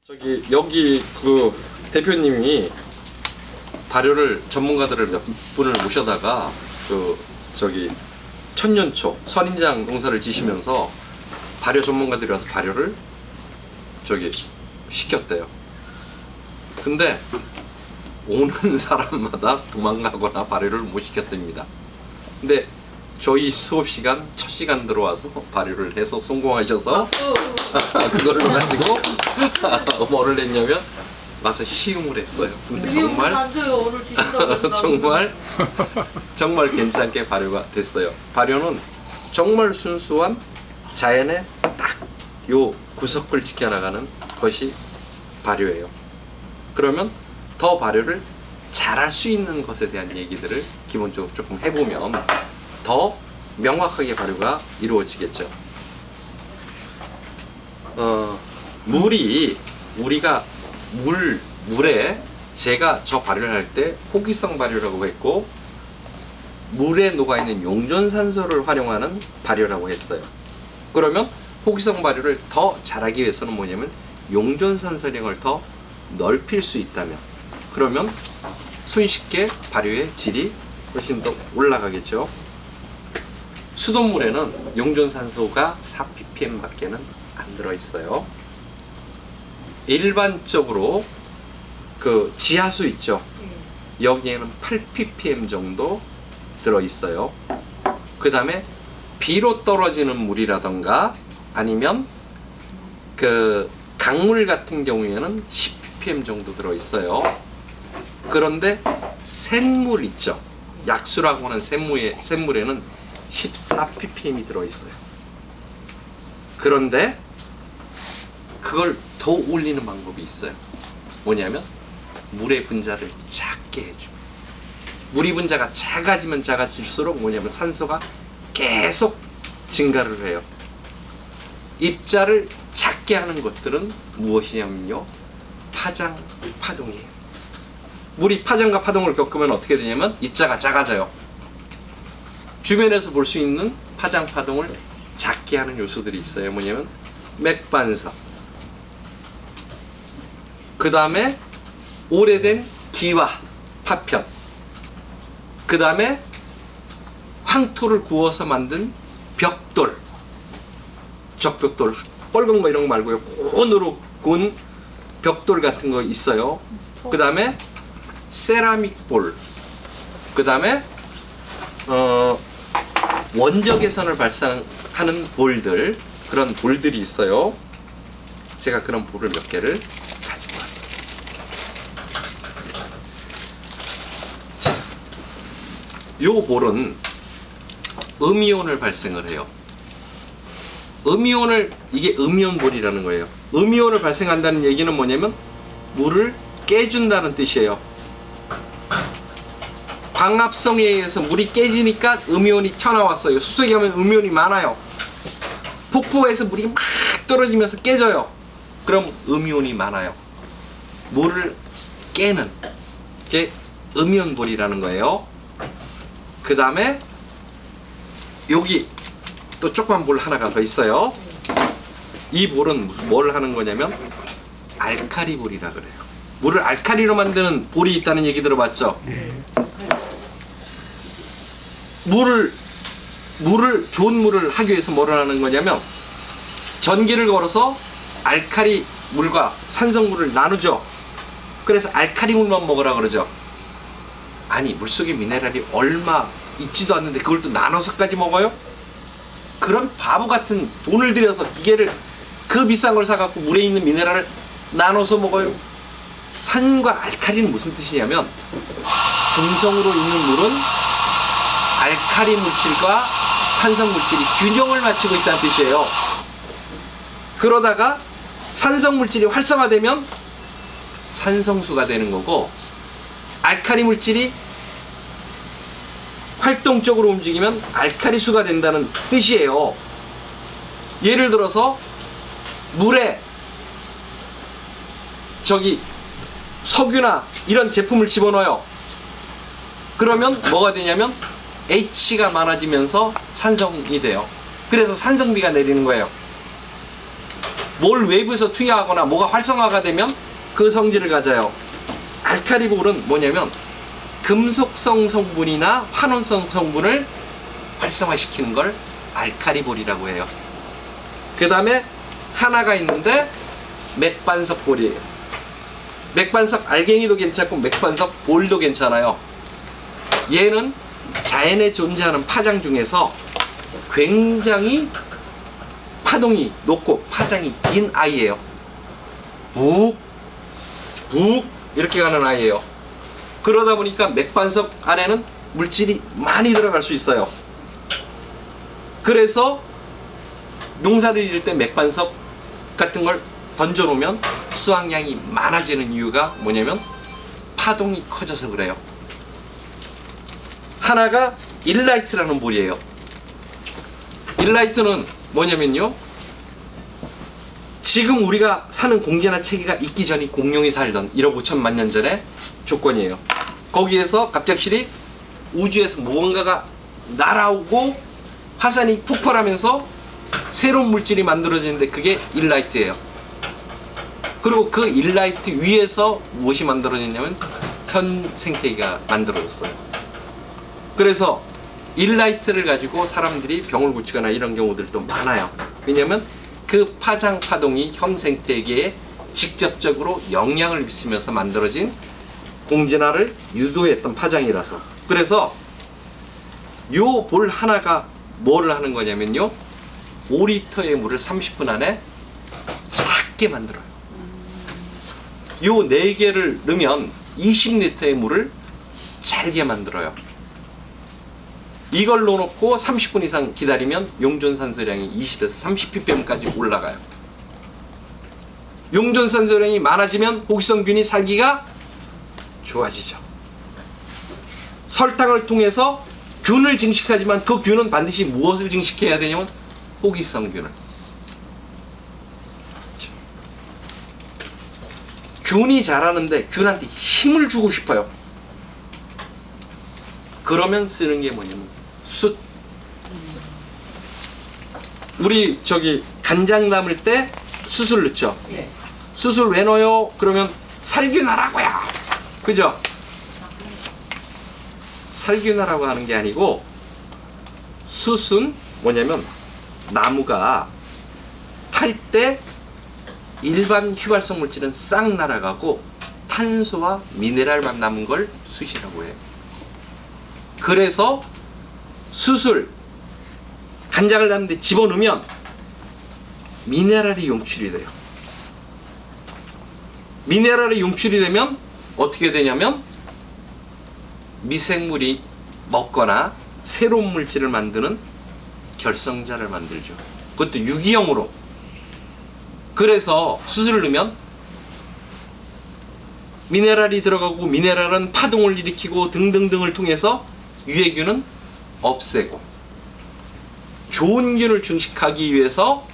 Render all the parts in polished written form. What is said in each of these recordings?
저기 여기 그 대표님이 발효를 전문가들을 몇 분을 모셔다가 그 저기 천년초 선인장 농사를 지시면서 발효 전문가들이 와서 발효를 저기 시켰대요. 근데 오는 사람마다 도망가거나 발효를 못 시켰답니다. 근데 저희 수업 시간 첫 시간 들어와서 발효를 해서 성공하셔서 그걸로 가지고 뭐를 했냐면 와서 시음을 했어요. 근데 정말 정말 괜찮게 발효가 됐어요. 발효는 정말 순수한 자연의 딱 요 구석을 지켜나가는 것이 발효예요. 그러면 더 발효를 잘할 수 있는 것에 대한 얘기들을 기본적으로 조금 해보면 더 명확하게 발효가 이루어지겠죠. 우리가 물에 제가 저 발효를 할 때 호기성 발효라고 했고, 물에 녹아있는 용존산소를 활용하는 발효라고 했어요. 그러면 호기성 발효를 더 잘하기 위해서는 뭐냐면 용존산소량을 더 넓힐 수 있다면, 그러면 손쉽게 발효의 질이 훨씬 더 올라가겠죠. 수돗물에는 용존산소가 4ppm 밖에는 안 들어있어요. 일반적으로 그 지하수 있죠. 여기에는 8ppm 정도 들어있어요. 그 다음에 비로 떨어지는 물이라던가 아니면 그 강물 같은 경우에는 10ppm 정도 들어있어요. 그런데 샘물 있죠. 약수라고 하는 샘물에는 14ppm이 들어있어요. 그런데 그걸 더 올리는 방법이 있어요. 뭐냐면 물의 분자를 작게 해주면, 물의 분자가 작아지면 작아질수록 뭐냐면 산소가 계속 증가를 해요. 입자를 작게 하는 것들은 무엇이냐면요, 파장, 파동이에요. 물이 파장과 파동을 겪으면 어떻게 되냐면 입자가 작아져요. 주변에서 볼 수 있는 파장, 파동을 작게 하는 요소들이 있어요. 뭐냐면 맥반석, 그 다음에 오래된 기와 파편, 그 다음에 황토를 구워서 만든 벽돌, 적벽돌, 빨간 거 이런 거 말고요, 콘으로 구운 벽돌 같은 거 있어요. 그 다음에 세라믹 볼, 그 다음에 원적외선을 발산하는 볼들, 그런 볼들이 있어요. 제가 그런 볼을 몇 개를 가지고 왔어요. 자, 요 볼은 음이온을 발생을 해요. 이게 음이온 볼이라는 거예요. 음이온을 발생한다는 얘기는 뭐냐면 물을 깨준다는 뜻이에요. 광합성에 의해서 물이 깨지니까 음이온이 튀어나왔어요. 숲속에 가면 음이온이 많아요. 폭포에서 물이 막 떨어지면서 깨져요. 그럼 음이온이 많아요. 물을 깨는 게 음이온볼이라는 거예요. 그 다음에 여기 또 조그만 볼 하나가 더 있어요. 이 볼은 뭘 하는 거냐면 알카리 볼이라 그래요. 물을 알카리로 만드는 볼이 있다는 얘기 들어봤죠? 좋은 물을 하기 위해서 뭘 하는 거냐면 전기를 걸어서 알카리 물과 산성물을 나누죠. 그래서 알카리 물만 먹으라 그러죠. 아니, 물속에 미네랄이 얼마 있지도 않는데 그걸 또 나눠서까지 먹어요? 그런 바보 같은 돈을 들여서 기계를 그 비싼 걸 사갖고 물에 있는 미네랄을 나눠서 먹어요? 산과 알카리는 무슨 뜻이냐면 중성으로 있는 물은 알카리 물질과 산성 물질이 균형을 맞추고 있다는 뜻이에요. 그러다가 산성 물질이 활성화되면 산성수가 되는 거고, 알카리 물질이 활동적으로 움직이면 알카리수가 된다는 뜻이에요. 예를 들어서 물에 저기 석유나 이런 제품을 집어넣어요. 그러면 뭐가 되냐면 H가 많아지면서 산성이 돼요. 그래서 산성비가 내리는 거예요. 뭘 외부에서 투여하거나 뭐가 활성화가 되면 그 성질을 가져요. 알카리볼은 뭐냐면 금속성 성분이나 환원성 성분을 활성화시키는 걸 알카리볼이라고 해요. 그 다음에 하나가 있는데 맥반석볼이에요. 맥반석 알갱이도 괜찮고 맥반석 볼도 괜찮아요. 얘는 자연에 존재하는 파장 중에서 굉장히 파동이 높고 파장이 긴 아이예요. 북 이렇게 가는 아이예요. 그러다 보니까 맥반석 안에는 물질이 많이 들어갈 수 있어요. 그래서 농사를 지을 때 맥반석 같은 걸 던져 놓으면 수확량이 많아지는 이유가 뭐냐면 파동이 커져서 그래요. 하나가 일라이트라는 볼이에요. 일라이트는 뭐냐면요, 지금 우리가 사는 공기나 체계가 있기 전이 공룡이 살던 1억 5천만 년 전의 조건이에요. 거기에서 갑작스레 우주에서 무언가가 날아오고 화산이 폭발하면서 새로운 물질이 만들어지는데 그게 일라이트예요. 그리고 그 일라이트 위에서 무엇이 만들어졌냐면 현 생태계가 만들어졌어요. 그래서 일라이트를 가지고 사람들이 병을 고치거나 이런 경우들도 많아요. 왜냐하면 그 파장 파동이 현 생태계에 직접적으로 영향을 미치면서 만들어진 공진화를 유도했던 파장이라서. 그래서 요 볼 하나가 뭐를 하는 거냐면요, 5리터의 물을 30분 안에 작게 만들어요. 요 4개를 넣으면 20리터의 물을 잘게 만들어요. 이걸 넣어놓고 30분 이상 기다리면 용존산소량이 20에서 30ppm까지 올라가요. 용존산소량이 많아지면 호기성균이 살기가 좋아지죠. 설탕을 통해서 균을 증식하지만 그 균은 반드시 무엇을 증식해야 되냐면 호기성균을. 균이 자라는데 균한테 힘을 주고 싶어요. 그러면 쓰는 게 뭐냐면 숯. 우리 저기 간장 담을 때 숯을 넣죠. 숯을 왜 넣어요? 그러면 살균하라고요. 그죠? 살균하라고 하는 게 아니고, 숯은 뭐냐면 나무가 탈 때 일반 휘발성 물질은 싹 날아가고 탄소와 미네랄만 남은 걸 숯이라고 해요. 그래서 숯을 간장을 담는데 집어넣으면 미네랄이 용출이 돼요. 미네랄이 용출이 되면 어떻게 되냐면 미생물이 먹거나 새로운 물질을 만드는 결성자를 만들죠. 그것도 유기형으로. 그래서 숯을 넣으면 미네랄이 들어가고, 미네랄은 파동을 일으키고 등등등을 통해서 유해균은 없애고 좋은 균을 증식하기 위해서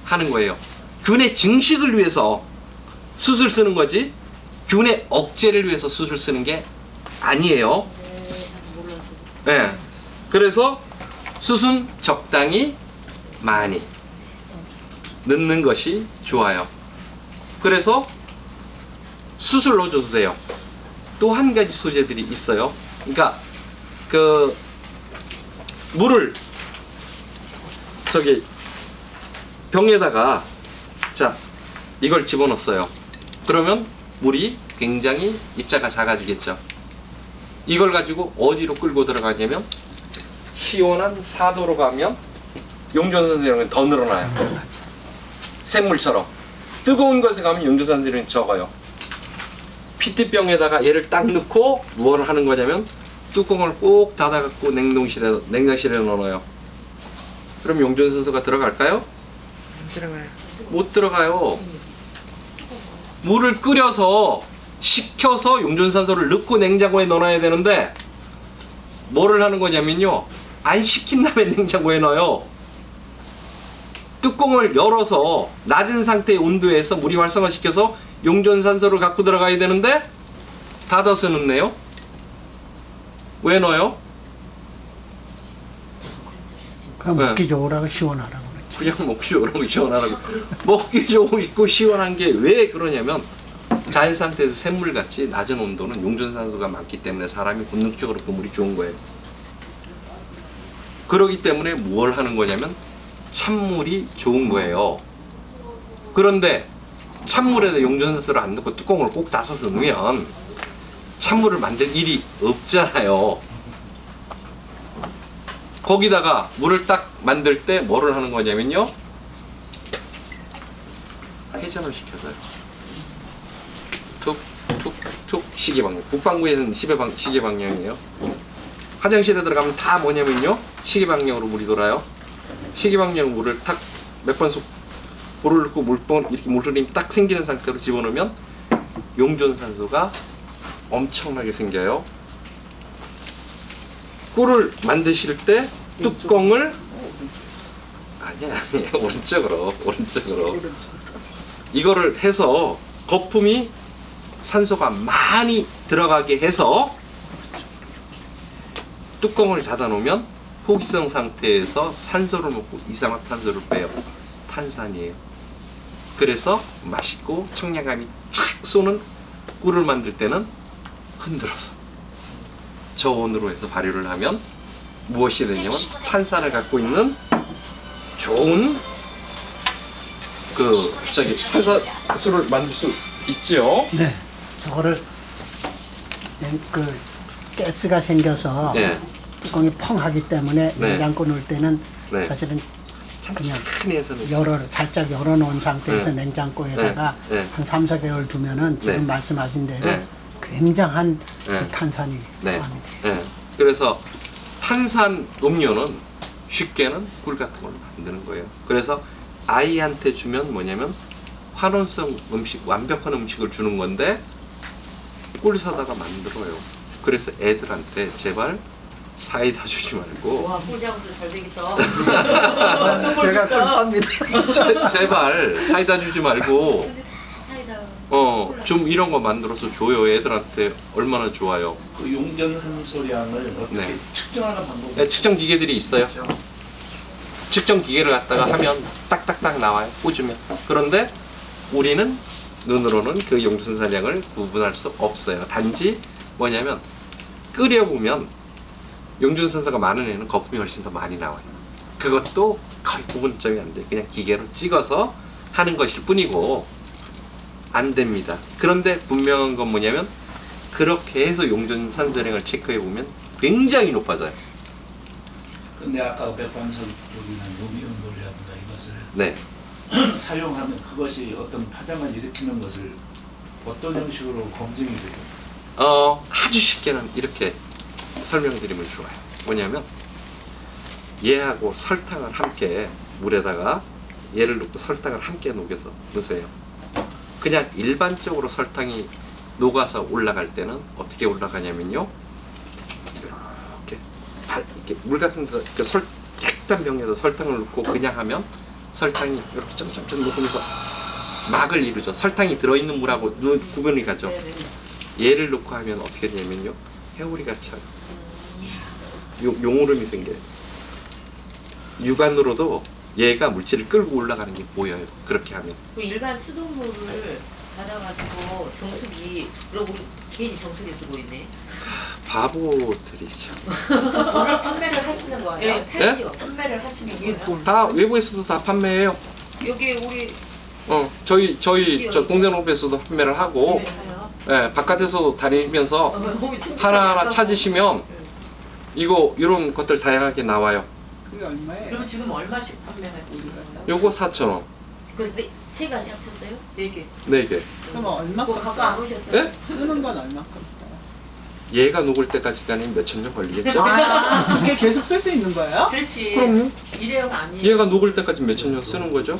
하는 거예요. 균의 증식을 위해서 숯을 쓰는 거지 균의 억제를 위해서 숯을 쓰는 게 아니에요. 네. 그래서 숯은 적당히 많이 넣는 것이 좋아요. 그래서 숯을 넣어줘도 돼요. 또 한 가지 소재들이 있어요. 그러니까 그 물을 저기 병에다가 자 이걸 집어넣었어요. 그러면 물이 굉장히 입자가 작아지겠죠. 이걸 가지고 어디로 끌고 들어가냐면 시원한 4도로 가면 용존산소량이 더 늘어나요. 샘물처럼. 뜨거운 것에 가면 용존산소량이 적어요. 피트병에다가 얘를 딱 넣고 무엇을 하는 거냐면 뚜껑을 꼭 닫아갖고 냉장실에 넣어요. 그럼 용존산소가 들어갈까요? 들어가요. 못 들어가요. 물을 끓여서 식혀서 용존산소를 넣고 냉장고에 넣어놔야 되는데 뭐를 하는 거냐면요, 안 식힌 다음에 냉장고에 넣어요. 뚜껑을 열어서 낮은 상태의 온도에서 물이 활성화시켜서 용존산소를 갖고 들어가야 되는데 닫아서 넣네요. 왜 넣어요? 그럼 먹기 좋으라고 시원하라고 그랬지. 그냥 먹기 좋고 시원하고 먹기 좋고 있고 시원한 게 왜 그러냐면 자연 상태에서 샘물같이 낮은 온도는 용존산소가 많기 때문에 사람이 본능적으로 그 물이 좋은 거예요. 그러기 때문에 뭘 하는 거냐면 찬물이 좋은 거예요. 그런데 찬물에다 용존산소를 안 넣고 뚜껑을 꼭 닫아서 넣으면 찬물을 만들 일이 없잖아요. 거기다가 물을 딱 만들 때 뭐를 하는 거냐면요, 회전을 시켜줘요. 툭툭툭 시계방향. 북방구에는 시계방향이에요. 화장실에 들어가면 다 뭐냐면요, 시계방향으로 물이 돌아요. 시계방향으로 물을 탁 몇 번 물을 넣고 이렇게 물 흐름이 딱 생기는 상태로 집어넣으면 용존산소가 엄청나게 생겨요. 꿀을 만드실 때 뚜껑을 아니야 오른쪽으로 이거를 해서 거품이 산소가 많이 들어가게 해서 뚜껑을 닫아 놓으면 포기성 상태에서 산소를 먹고 이산화탄소를 빼요. 탄산이에요. 그래서 맛있고 청량감이 착 쏘는 꿀을 만들 때는 흔들어서 저온으로 해서 발효를 하면 무엇이 되냐면 탄산을 갖고 있는 좋은 탄산수를 만들 수 있죠. 네. 저거를 가스가 생겨서 네. 뚜껑이 펑하기 때문에 네. 냉장고 넣을 때는 네. 사실은 그냥 천천히 해서는 살짝 열어놓은 상태에서 네. 냉장고에다가 네. 네. 한 3, 4개월 두면은 지금 네. 말씀하신 대로 네. 굉장한 네. 그 탄산이 네. 나옵니다. 네. 그래서 탄산 음료는 쉽게는 꿀 같은 걸 만드는 거예요. 그래서 아이한테 주면 뭐냐면 환원성 음식, 완벽한 음식을 주는 건데 꿀 사다가 만들어요. 그래서 애들한테 제발 사이다 주지 말고 와, 꿀장수 잘 되겠다. 제가 꿀팝니다. 제발 사이다 주지 말고 근데 사이다. 좀 이런 거 만들어서 줘요. 애들한테 얼마나 좋아요. 그 용전산소량을 어떻게 네. 측정하는 방법이 네, 측정 기계들이 있어요. 있죠? 측정 기계를 갖다가 하면 딱딱딱 나와요. 꽂으면. 그런데 우리는 눈으로는 그 용존산량을 구분할 수 없어요. 단지 뭐냐면 끓여보면 용존산소가 많은 애는 거품이 훨씬 더 많이 나와요. 그것도 거의 구분점이 안 돼요. 그냥 기계로 찍어서 하는 것일 뿐이고 안 됩니다. 그런데 분명한 건 뭐냐면 그렇게 해서 용존산소량을 체크해 보면 굉장히 높아져요. 근데 아까 백반석이나 요미온돌이라든가 이것을 네. 사용하면 그것이 어떤 파장을 일으키는 것을 어떤 형식으로 검증이 되죠? 아주 쉽게는 이렇게 설명드리면 좋아요. 뭐냐면 얘하고 설탕을 함께 물에다가 얘를 넣고 설탕을 함께 녹여서 넣으세요. 그냥 일반적으로 설탕이 녹아서 올라갈 때는 어떻게 올라가냐면요, 이렇게 물 같은 데다 약간 병에다 설탕을 넣고 그냥 하면 설탕이 이렇게 점점점 녹으면서 막을 이루죠. 설탕이 들어있는 물하고 구분이 가죠. 얘를 넣고 하면 어떻게 되냐면요, 해오리가 차요. 용오름이 생겨요. 육안으로도 얘가 물질을 끌고 올라가는 게 보여요. 그렇게 하면. 그리고 일반 수돗물을 받아가지고 정수기, 그럼 우리 괜히 정수기 쓰고 있네. 바보들이죠. 물을 판매를 하시는 거예요? 예, 팔지요. 판매를 하시는 거예요? 다 외부에서도 다 판매해요. 여기 우리 저희 저 동대농업에서도 판매를 하고, 예, 바깥에서 다니면서 하나하나 찾으시면 이거 이런 것들 다양하게 나와요. 그게 얼마예요? 그럼 지금 얼마씩 판매하고 있는 거예요? 요거 4,000원, 그세 가지 합쳤어요? 4개. 4개. 그럼 그거 얼마큼 갖고 안 오셨어요? 예? 쓰는 건 얼마큼 써요? 얘가 녹을 때까지가 아니면 몇천 년 걸리겠죠? 아, 그게 계속 쓸 수 있는 거예요? 그렇지. 그럼요. 일회용 아니에요. 얘가 녹을 때까지 몇천 년 쓰는 거죠?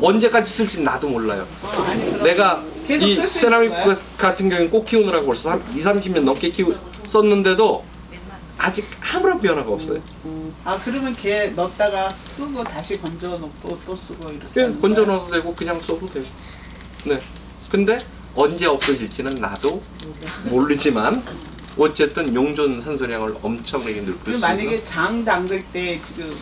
언제까지 쓸지 나도 몰라요. 아니, 그럼 내가 계속 이 쓸수 세라믹 있는 거예요? 같은 경우는 꼭 키우느라고 벌써 2-30년 넘게 썼는데도 아직 아무런 변화가 없어요. 아, 그러면 걔 넣었다가 쓰고 다시 건져 놓고 또 쓰고 이렇게. 그냥 하는 건져 거예요? 넣어도 되고 그냥 써도 돼요. 네. 근데 언제 없어질지는 나도 모르지만 어쨌든 용존 산소량을 엄청나게 늘릴 수 그럼 있는. 만약에 장 담글 때 지금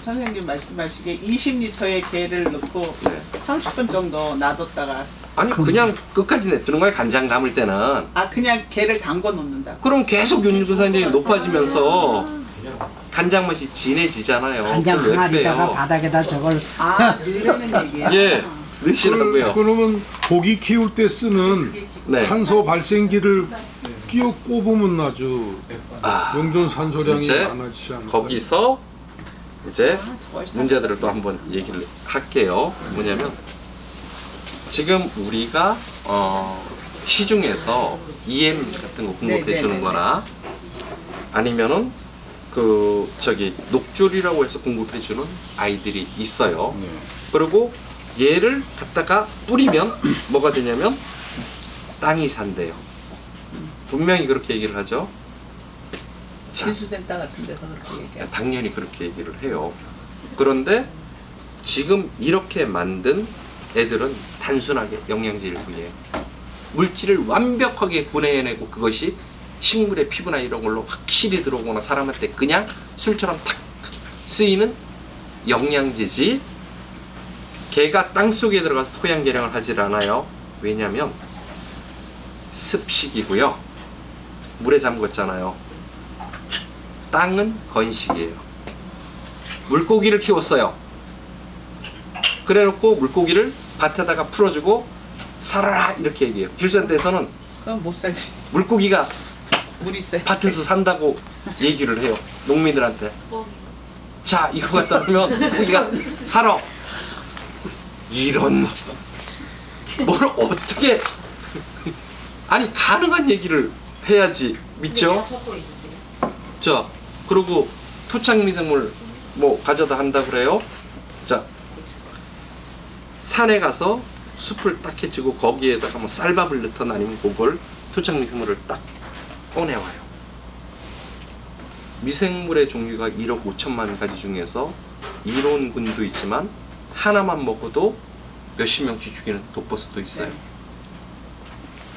선생님 말씀하시기에 20리터의 게를 넣고 네. 30분 정도 놔뒀다가 아니 그냥 끝까지 냅두는 거야. 간장 담을 때는. 아 그냥 게를 담궈 놓는다. 그럼 계속 윤기산이 높아지면서 간장 맛이 진해지잖아요. 간장 그걸 왜 항아리다가 빼요? 바닥에다 저걸 아 늘리는 얘기야. 예, 넣으시라고요. 그러면 고기 키울 때 쓰는 네. 산소 발생기를 끼워 꼽으면 아주 아, 용존 산소량이 이제 많아지지 않을까? 거기서 이제 아, 저걸 사- 문제들을 또 한번 얘기를 할게요. 뭐냐면 지금 우리가 시중에서 EM 같은 거 공급해 네, 주는 네, 거나 아니면은 그 저기 녹줄이라고 해서 공급해 주는 아이들이 있어요. 그리고 얘를 갖다가 뿌리면 뭐가 되냐면 땅이 산대요. 분명히 그렇게 얘기를 하죠. 자, 기술센터 같은 데서 그렇게 얘기해. 당연히 그렇게 얘기를 해요. 그런데 지금 이렇게 만든 애들은 단순하게 영양제일 뿐이에요. 물질을 완벽하게 분해해내고 그것이 식물의 피부나 이런 걸로 확실히 들어오거나 사람한테 그냥 술처럼 탁 쓰이는 영양제지 걔가 땅속에 들어가서 토양 개량을 하질 않아요. 왜냐하면 습식이고요. 물에 잠궜잖아요. 땅은 건식이에요. 물고기를 키웠어요. 그래놓고 물고기를 밭에다가 풀어주고 살아라 이렇게 얘기해요. 길산대에서는 그럼 못 살지. 물고기가 물 있어요. 밭에서 산다고 얘기를 해요. 농민들한테. 자, 이거 갖다 놓으면 물고기가 살아. 이런 뭘 어떻게 아니 가능한 얘기를 해야지 믿죠? 다 섞어 있는데. 자, 그리고 토착 미생물 뭐 가져다 한다 그래요. 자, 산에 가서 숲을 딱 해치고 거기에다가 뭐 쌀밥을 넣든 아니면 그걸 토착 미생물을 딱 꺼내와요. 미생물의 종류가 1억 5천만 가지 중에서 이론군도 있지만 하나만 먹어도 몇십 명씩 죽이는 독버섯도 있어요.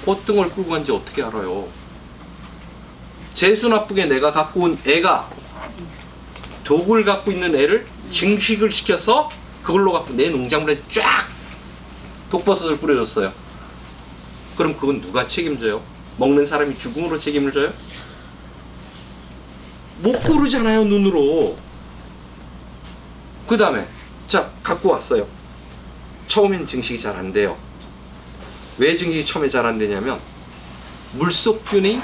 어떤 걸 끌고 간지 어떻게 알아요? 재수 나쁘게 내가 갖고 온 애가 독을 갖고 있는 애를 증식을 시켜서 그걸로 갖고 내 농작물에 쫙 독버섯을 뿌려줬어요. 그럼 그건 누가 책임져요? 먹는 사람이 죽음으로 책임을 져요? 못 고르잖아요, 눈으로. 그 다음에 자, 갖고 왔어요. 처음엔 증식이 잘 안 돼요. 왜 증식이 처음에 잘 안 되냐면 물속균이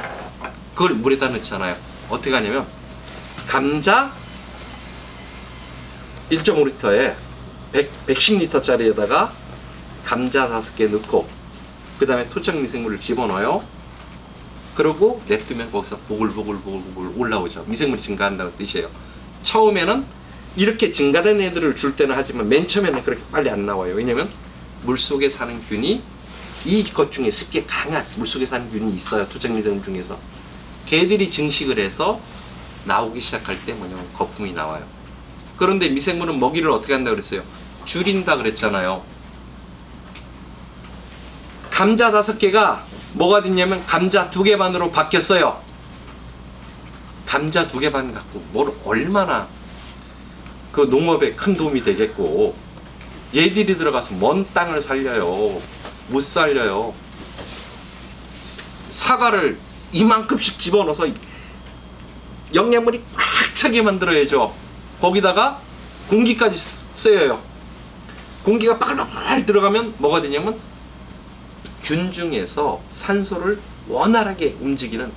그걸 물에다 넣잖아요. 어떻게 하냐면 감자 1.5리터에 110리터짜리에다가 감자 5개 넣고 그 다음에 토착 미생물을 집어넣어요. 그리고 냅두면 거기서 보글보글 올라오죠. 미생물이 증가한다는 뜻이에요. 처음에는 이렇게 증가된 애들을 줄 때는 하지만 맨 처음에는 그렇게 빨리 안 나와요. 왜냐면 물속에 사는 균이 이것 중에 습기에 강한 물속에 사는 균이 있어요. 토착 미생물 중에서. 걔들이 증식을 해서 나오기 시작할 때 뭐냐면 거품이 나와요. 그런데 미생물은 먹이를 어떻게 한다 그랬어요? 줄인다 그랬잖아요. 감자 5개가 뭐가 됐냐면 감자 2개 반으로 바뀌었어요. 감자 2개 반 갖고 뭘 얼마나 그 농업에 큰 도움이 되겠고 얘들이 들어가서 먼 땅을 살려요. 못 살려요. 사과를 이만큼씩 집어넣어서 영양분이 꽉 차게 만들어야죠. 거기다가 공기까지 쐬어요. 공기가 빠글빠글 들어가면 뭐가 되냐면 균 중에서 산소를 원활하게 움직이는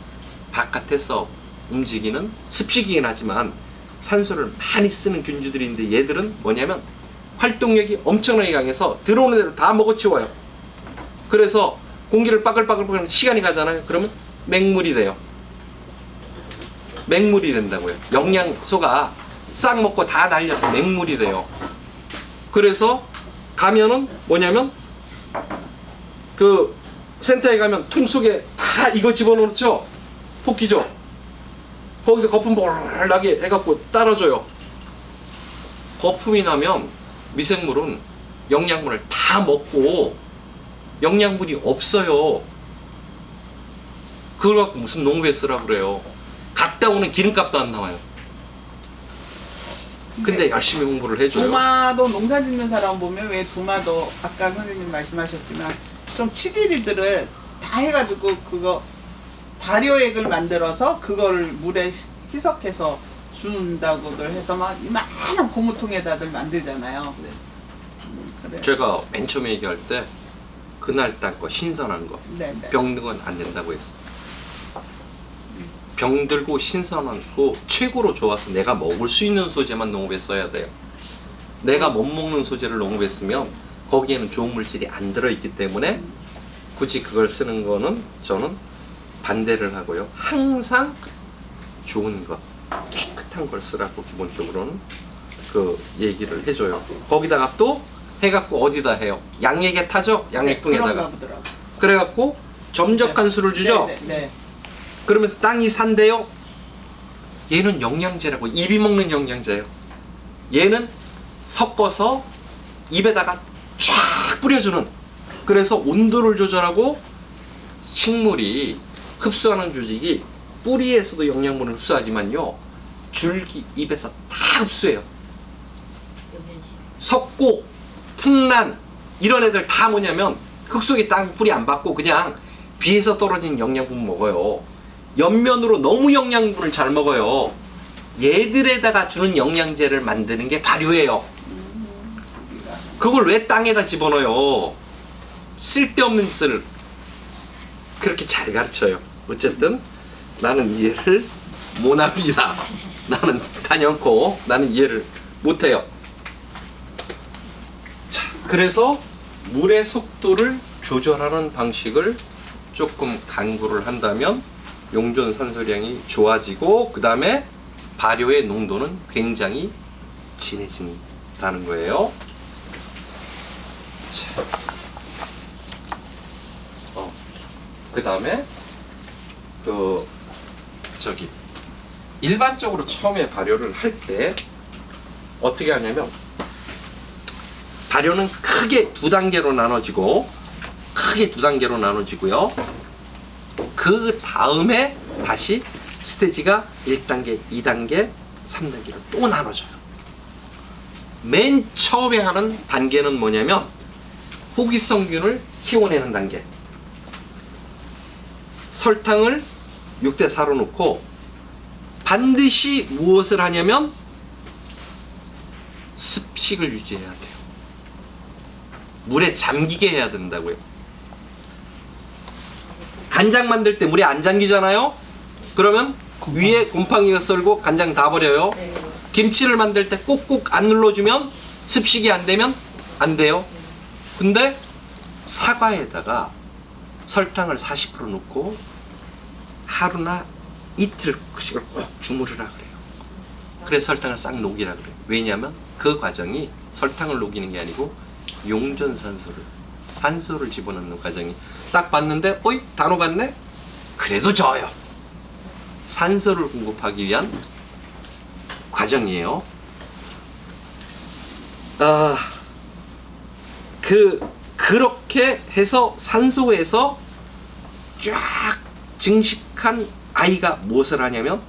바깥에서 움직이는 습식이긴 하지만 산소를 많이 쓰는 균주들인데 얘들은 뭐냐면 활동력이 엄청나게 강해서 들어오는 대로 다 먹어치워요. 그래서 공기를 빠글빠글 시간이 가잖아요. 그러면 맹물이 돼요. 맹물이 된다고요. 영양소가 싹 먹고 다 날려서 맹물이 돼요. 그래서 가면은 뭐냐면 그 센터에 가면 통 속에 다 이거 집어넣죠. 토끼죠. 거기서 거품 볼나게 해갖고 따라줘요. 거품이 나면 미생물은 영양분을 다 먹고 영양분이 없어요. 그걸 갖고 무슨 농부에 쓰라고 그래요. 갔다 오는 기름값도 안 나와요. 근데 열심히 홍보를 해줘요. 두마도 농사 짓는 사람 보면 왜 두마도 아까 선생님 말씀하셨지만 좀 치질이들을 다 해가지고 그거 발효액을 만들어서 그거를 물에 희석해서 준다고들 해서 막 이만한 고무통에다들 만들잖아요. 네. 그래. 제가 맨 처음에 얘기할 때 그날 딴 거 신선한 거 네네. 병등은 안 된다고 했어. 병들고 신선한 거 최고로 좋아서 내가 먹을 수 있는 소재만 농업에 써야 돼요. 내가 못 먹는 소재를 농업에 쓰면 거기에는 좋은 물질이 안 들어있기 때문에 굳이 그걸 쓰는 거는 저는 반대를 하고요. 항상 좋은 것, 깨끗한 걸 쓰라고 기본적으로는 그 얘기를 해줘요. 거기다가 또 해갖고 어디다 해요? 양액에 타죠? 양액통에다가. 그런가 보더라고. 그래갖고 점적한 수를 주죠? 네. 그러면서 땅이 산대요. 얘는 영양제라고, 입이 먹는 영양제예요. 얘는 섞어서 입에다가 쫙 뿌려주는. 그래서 온도를 조절하고 식물이 흡수하는 조직이 뿌리에서도 영양분을 흡수하지만요, 줄기, 입에서 다 흡수해요. 석고, 풍란 이런 애들 다 뭐냐면 흙 속에 땅 뿌리 안 받고 그냥 비에서 떨어진 영양분 먹어요. 옆면으로 너무 영양분을 잘 먹어요. 얘들에다가 주는 영양제를 만드는 게 발효예요. 그걸 왜 땅에다 집어넣어요? 쓸데없는 짓을 그렇게 잘 가르쳐요. 어쨌든 나는 이해를 못합니다. 나는 단연코 나는 이해를 못해요. 자, 그래서 물의 속도를 조절하는 방식을 조금 강구를 한다면 용존 산소량이 좋아지고 그 다음에 발효의 농도는 굉장히 진해진다는 거예요. 그 다음에 일반적으로 처음에 발효를 할 때 어떻게 하냐면 발효는 크게 두 단계로 나눠지고요. 그 다음에 다시 스테이지가 1단계, 2단계, 3단계로 또 나눠져요. 맨 처음에 하는 단계는 뭐냐면 호기성균을 키워내는 단계. 설탕을 6대 4로 놓고 반드시 무엇을 하냐면 습식을 유지해야 돼요. 물에 잠기게 해야 된다고요. 간장 만들 때 물에 안 잠기잖아요. 그러면 위에 곰팡이가 썰고 간장 다 버려요. 김치를 만들 때 꼭꼭 안 눌러주면 습식이 안 되면 안 돼요. 근데 사과에다가 설탕을 40% 넣고 하루나 이틀씩을 꼭 주무르라 그래요. 그래서 설탕을 싹 녹이라 그래요. 왜냐하면 그 과정이 설탕을 녹이는 게 아니고 산소를 집어넣는 과정이. 딱 봤는데 어이 다 녹았네? 그래도 져요. 산소를 공급하기 위한 과정이에요. 그렇게 해서 산소에서 쫙 증식한 아이가 무엇을 하냐면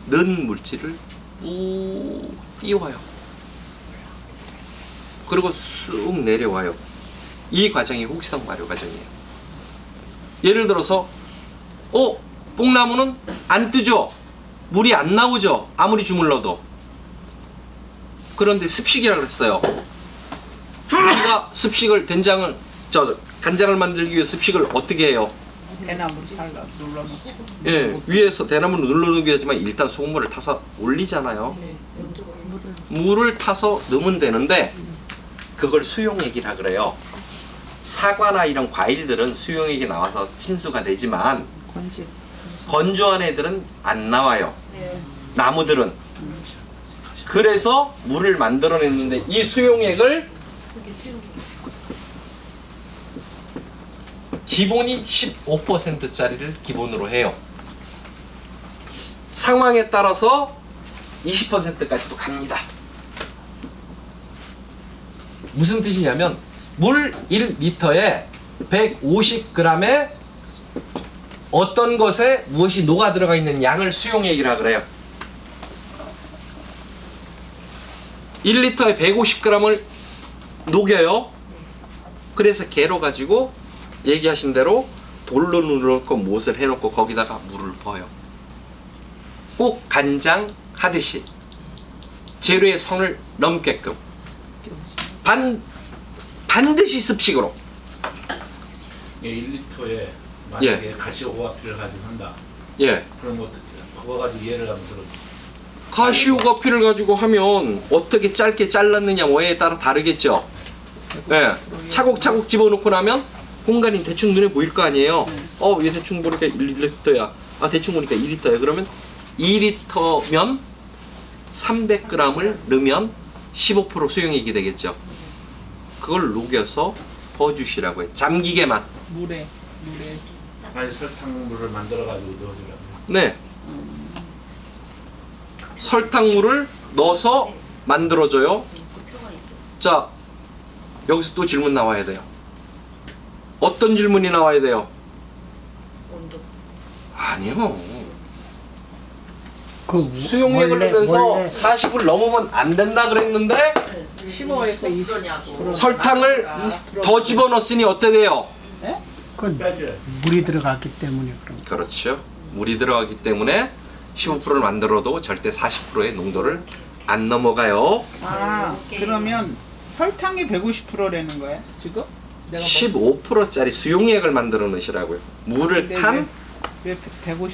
는 물질을 쭉 띄워요. 그리고 쑥 내려와요. 이 과정이 호기성 발효 과정이에요. 예를 들어서 뽕나무는 안 뜨죠? 물이 안 나오죠? 아무리 주물러도. 그런데 습식이라고 그랬어요. 우리가 습식을 간장을 만들기 위해 습식을 어떻게 해요? 대나무를 잘라 눌러놓고. 예, 위에서 대나무를 눌러놓게 하지만 일단 소금물을 타서 올리잖아요. 물을 타서 넣으면 되는데 그걸 수용액이라 그래요. 사과나 이런 과일들은 수용액이 나와서 침수가 되지만 건조한 애들은 안 나와요. 나무들은. 그래서 물을 만들어냈는데 이 수용액을 기본이 15%짜리를 기본으로 해요. 상황에 따라서 20%까지도 갑니다. 무슨 뜻이냐면 물 1리터에 150g에 어떤 것에 무엇이 녹아 들어가 있는 양을 수용액이라 그래요. 1리터에 150g을 녹여요. 그래서 개로 가지고 얘기하신 대로 돌로 눌러놓고 못을 해놓고 거기다가 물을 부어요. 꼭 간장 하듯이 재료의 선을 넘게끔 반드시 습식으로. 예, 1리터에 만약에 가시오와피를 가지고 한다. 예. 그럼 어떻게? 그거 가지고 예를 한번 들어. 카시오가피를 가지고 하면 어떻게 짧게 잘랐느냐 뭐에 따라 다르겠죠. 예. 차곡차곡 집어넣고 나면 공간이 대충 눈에 보일 거 아니에요. 얘 대충 보니까 1리터야. 아, 대충 보니까 2리터야. 그러면 2리터면 300g을 넣으면 15% 수용액이 되겠죠. 그걸 녹여서 버주시라고 해요. 잠기게만. 물에. 아니 설탕물을 만들어 가지고 넣어주라고. 네. 설탕물을 넣어서 만들어줘요. 그 표가 있어요. 자, 여기서 또 질문 나와야 돼요. 어떤 질문이 나와야 돼요? 온도. 아니요. 그 수용액을 넣으면서 40을 넘으면 안 된다 그랬는데 15에서 20%. 그러냐고. 설탕을 더 집어넣었으니 어때 돼요? 그 빼줘야. 물이 들어갔기 때문에 그런. 그렇죠. 물이 들어가기 때문에 15%를 만들어도 절대 40%의 농도를 안 넘어가요. 아, 그러면 설탕이 150%라는 거야 지금? 내가 15%짜리 수용액을 만들어 넣으시라고요. 물을 근데 탄? 왜 150%로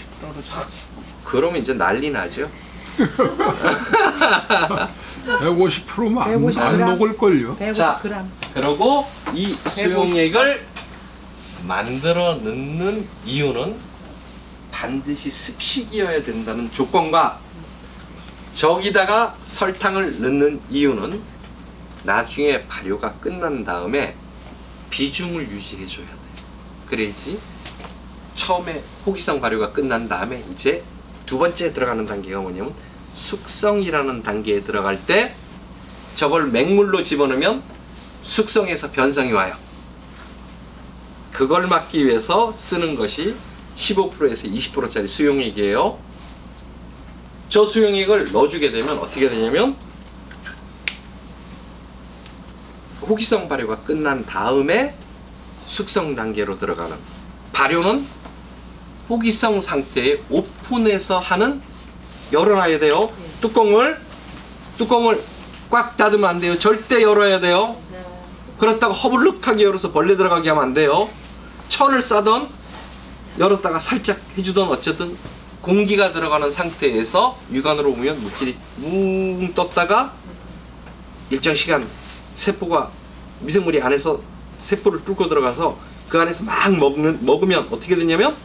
적었어? 그러면 이제 난리 나죠. 150%면 안 녹을걸요. 150g. 자, 그리고 이 수용액을 만들어 넣는 이유는 반드시 습식이어야 된다는 조건과 저기다가 설탕을 넣는 이유는 나중에 발효가 끝난 다음에 비중을 유지해 줘야 돼요. 그래야지 처음에 호기성 발효가 끝난 다음에 이제 두 번째 들어가는 단계가 뭐냐면 숙성이라는 단계에 들어갈 때 저걸 맹물로 집어넣으면 숙성해서 변성이 와요. 그걸 막기 위해서 쓰는 것이 15%에서 20%짜리 수용액이에요. 저 수용액을 넣어주게 되면 어떻게 되냐면 호기성 발효가 끝난 다음에 숙성 단계로 들어가는, 발효는 호기성 상태에 오픈해서 하는, 열어놔야 돼요. 뚜껑을 꽉 닫으면 안 돼요. 절대 열어야 돼요. 그렇다고 허블럭하게 열어서 벌레 들어가게 하면 안 돼요. 천을 싸던 열었다가 살짝 해주던 어쨌든 공기가 들어가는 상태에서 육안으로 보면 물질이 뭉 떴다가 일정 시간 세포가, 미생물이 안에서 세포를 뚫고 들어가서 그 안에서 막 먹으면 어떻게 되냐면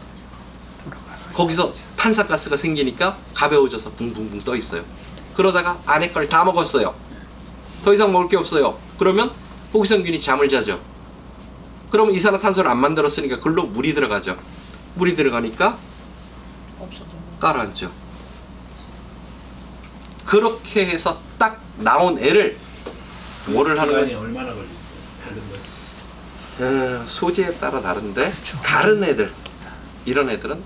거기서 탄산가스가 생기니까 가벼워져서 붕붕붕 떠 있어요. 그러다가 안에 걸 다 먹었어요. 더 이상 먹을 게 없어요. 그러면 호기성균이 잠을 자죠. 그러면 이산화탄소를 안 만들었으니까 그걸로 물이 들어가죠. 물이 들어가니까 가라앉죠. 그렇게 해서 딱 나온 애를 뭐를 하는 기간이 거예요? 얼마나 걸리죠? 다른 거예요? 소재에 따라 다른데 다른 애들, 이런 애들은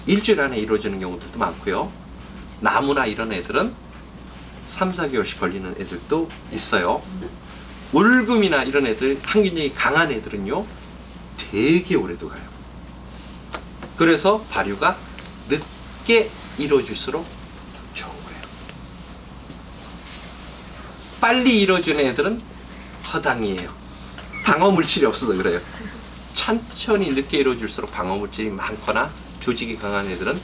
일주일 안에 이루어지는 경우들도 많고요. 나무나 이런 애들은 3, 4개월씩 걸리는 애들도 있어요. 울금이나 이런 애들, 항균력이 강한 애들은요 되게 오래도 가요. 그래서 발효가 늦게 이루어질수록 좋은 거예요. 빨리 이루어지는 애들은 허당이에요. 방어물질이 없어서 그래요. 천천히 늦게 이루어질수록 방어물질이 많거나 조직이 강한 애들은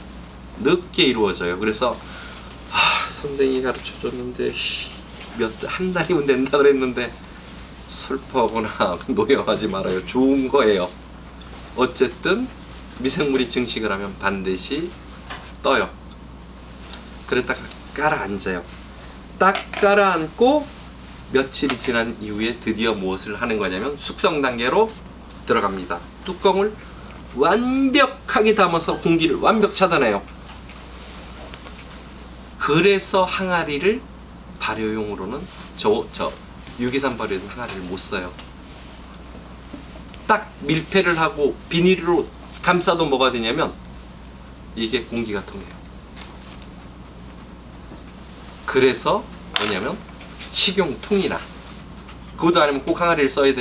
늦게 이루어져요. 그래서 선생님이 가르쳐줬는데 한 달이면 된다 그랬는데 슬퍼하거나 노여하지 말아요. 좋은 거예요. 어쨌든 미생물이 증식을 하면 반드시 떠요. 그랬다가 깔아앉아요. 딱 깔아앉고 며칠이 지난 이후에 드디어 무엇을 하는 거냐면 숙성 단계로 들어갑니다. 뚜껑을 완벽하게 담아서 공기를 완벽 차단해요. 그래서 항아리를 발효용으로는 유기산 발효된 항아리를 못 써요. 딱 밀폐를 하고 비닐로 감싸도 뭐가 되냐면 이게 공기가 통해요. 그래서 뭐냐면 식용통이나 그것도 아니면 꼭 항아리를 써야 돼.